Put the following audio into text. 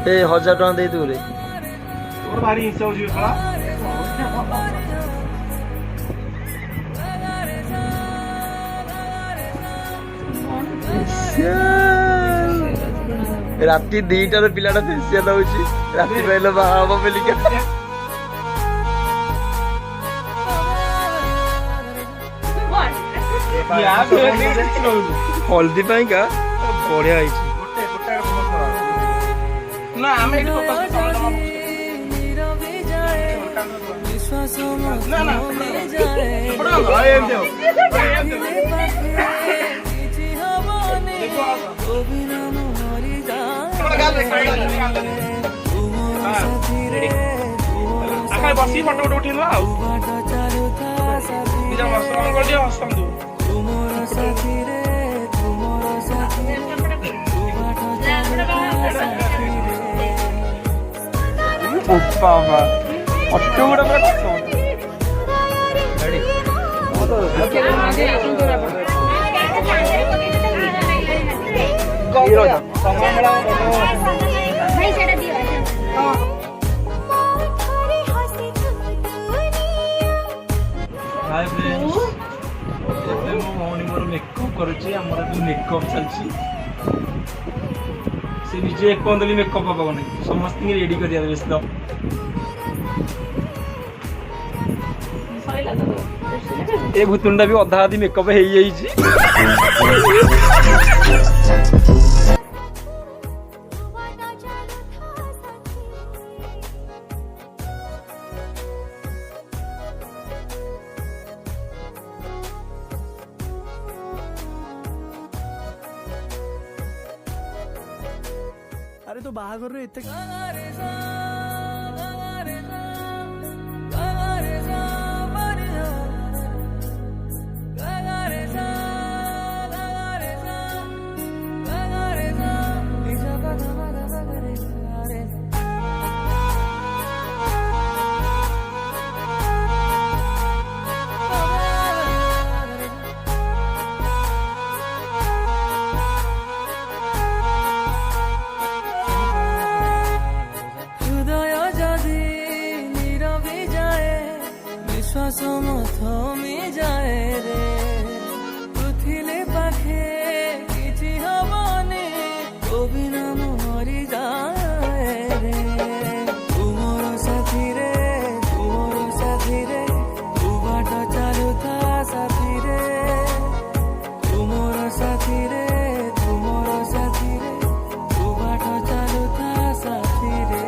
ए 1000 टଙ୍କା देई दू रे तोर भारी हिंसा होजी खला राति 2टार पिलाटा फेसियल होउची राति पहले बाबा बेलिका हल्दी पाई का बढ़िया है ना हमें एक ना ना बड़ा भाई एम दे आखा बसी फोटो उठिला आ निजा मसला कर दिया हसंदु बाबा ऑटो गुडा पर रेडी भाई सेटा दियो हाय फ्रेंड्स एबे मो मौनी मोर मेकअप करूची हमर भी मेकअप चलची से निजे एक पंदली मेकअप बाबा नहीं समस्त रेडी कर दिया व्यस्त ए भूतुंडा भी अधा आधी मेकअप हे जाई छी अरे तो बाहाघर रे इतने विश्वास थमी जाए रे उठिले पाखे किछि हबनी कबिना मरि जाए रे तुमर साथी रे तू बाट चालू था साथी रे तुमर साथी रे तू बाट चालू था साथी रे